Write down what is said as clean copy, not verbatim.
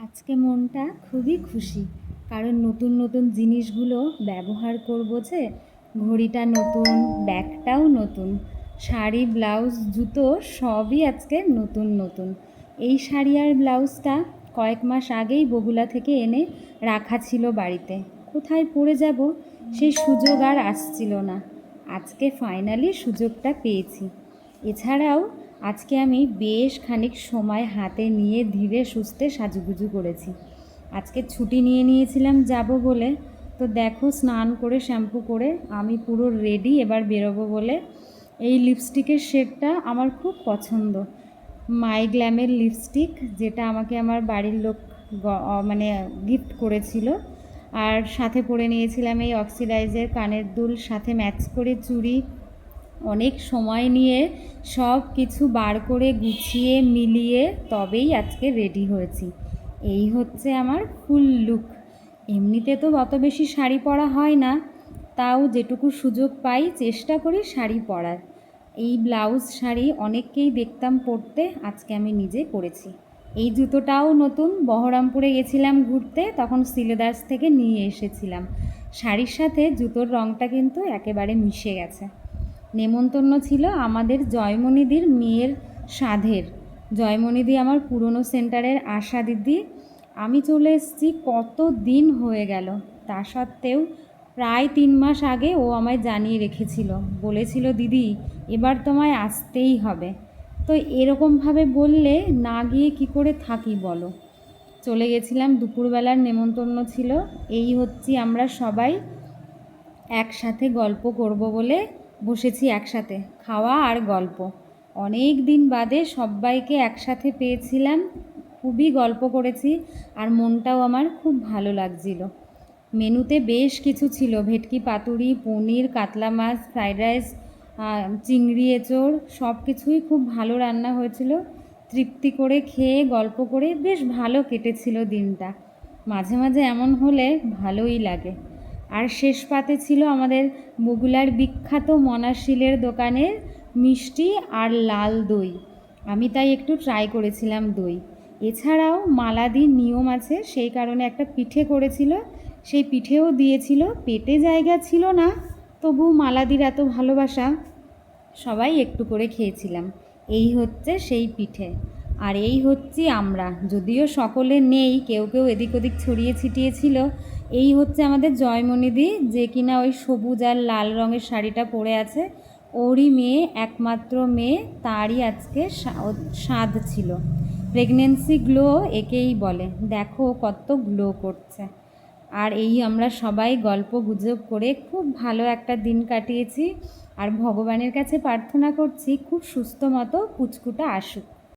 আজকে মনটা খুবই খুশি, কারণ নতুন নতুন জিনিসগুলো ব্যবহার করব যে। ঘড়িটা নতুন, ব্যাগটাও নতুন, শাড়ি, ব্লাউজ, জুতো সবই আজকে নতুন নতুন। এই শাড়ি আর ব্লাউজটা কয়েক মাস আগেই বগুলা থেকে এনে রাখা ছিল বাড়িতে। কোথায় পরে যাব সেই সুযোগ আর আসছিল না। আজকে ফাইনালি সুযোগটা পেয়েছি। এছাড়াও আজকে আমি বেশ খানিক সময় হাতে নিয়ে ধীরে সুস্থে সাজুগুজু করেছি। আজকে ছুটি নিয়ে নিয়েছিলাম যাব বলে, তো দেখো স্নান করে শ্যাম্পু করে আমি পুরো রেডি এবার বেরোবো বলে। এই লিপস্টিকের শেডটা আমার খুব পছন্দ, মাই গ্ল্যামের লিপস্টিক, যেটা আমাকে আমার বাড়ির লোক মানে গিফট করেছিল। আর সাথে পরে নিয়েছিলাম এই অক্সিডাইজের কানের দুল, সাথে ম্যাচ করে চুড়ি। অনেক সময় নিয়ে সব কিছু বার করে গুছিয়ে মিলিয়ে তবেই আজকে রেডি হয়েছি। এই হচ্ছে আমার ফুল লুক। এমনিতে তো অত বেশি শাড়ি পরা হয় না, তাও যেটুকু সুযোগ পাই চেষ্টা করি শাড়ি পরার। এই ব্লাউজ শাড়ি অনেককেই দেখতাম পরতে, আজকে আমি নিজে পরেছি। এই জুতোটাও নতুন, বহরমপুরে গেছিলাম ঘুরতে, তখন সিলেদার্স থেকে নিয়ে এসেছিলাম। শাড়ির সাথে জুতোর রঙটা কিন্তু একেবারে মিশে গেছে। নেমন্তন্ন ছিল আমাদের জয়মণিদির মেয়ের সাধের। জয়মণিদি আমার পুরনো সেন্টারের আশা দিদি। আমি চলে এসেছি কত দিন হয়ে গেল, তা সত্ত্বেও প্রায় 3 মাস আগে ও আমায় জানিয়ে রেখেছিল, বলেছিল দিদি এবার তোমায় আসতেই হবে। তো এরকমভাবে বললে না গিয়ে কি করে থাকি বলো। চলে গেছিলাম, দুপুরবেলার নেমন্তন্ন ছিল। এই হচ্ছি আমরা সবাই একসাথে গল্প করব বলে বসেছি, একসাথে খাওয়া আর গল্প। অনেক দিন বাদে সবাইকে একসাথে পেয়েছিলাম, খুবই গল্প করেছি আর মনটাও আমার খুব ভালো লাগছিল। মেনুতে বেশ কিছু ছিল, ভেটকি পাতুরি, পনির, কাতলা মাছ, ফ্রাইড রাইস, চিংড়ি এঁচোড়, সব কিছুই খুব ভালো রান্না হয়েছিল। তৃপ্তি করে খেয়ে গল্প করে বেশ ভালো কেটেছিল দিনটা। মাঝে মাঝে এমন হলে ভালোই লাগে। আর শেষ পাতে ছিল আমাদের বগুলার বিখ্যাত মনাশিলের দোকানের মিষ্টি আর লাল দই। আমি তাই একটু ট্রাই করেছিলাম দই। এছাড়াও মালাদির নিয়ম আছে, সেই কারণে একটা পিঠে করেছিল, সেই পিঠেও দিয়েছিল। পেটে জায়গা ছিল না, তবু মালাদির এত ভালোবাসা, সবাই একটু করে খেয়েছিলাম। এই হচ্ছে সেই পিঠে। আর এই হচ্ছি আমরা, যদিও সকলে নেই, কেউ কেউ এদিক ওদিক ছড়িয়ে ছিটিয়ে ছিল। এই হচ্ছে আমাদের জয়মণিদি, যে কিনা ওই সবুজ আর লাল রঙের শাড়িটা পরে আছে। ওরই মেয়ে, একমাত্র মেয়ে, তারই আজকে সাধ ছিল। প্রেগনেন্সি গ্লো একেই বলে, দেখো কত গ্লো করছে। আর এই আমরা সবাই গল্প গুজব করে খুব ভালো একটা দিন কাটিয়েছি। আর ভগবানের কাছে প্রার্থনা করছি খুব সুস্থ মতো পুচকুটা আসুক।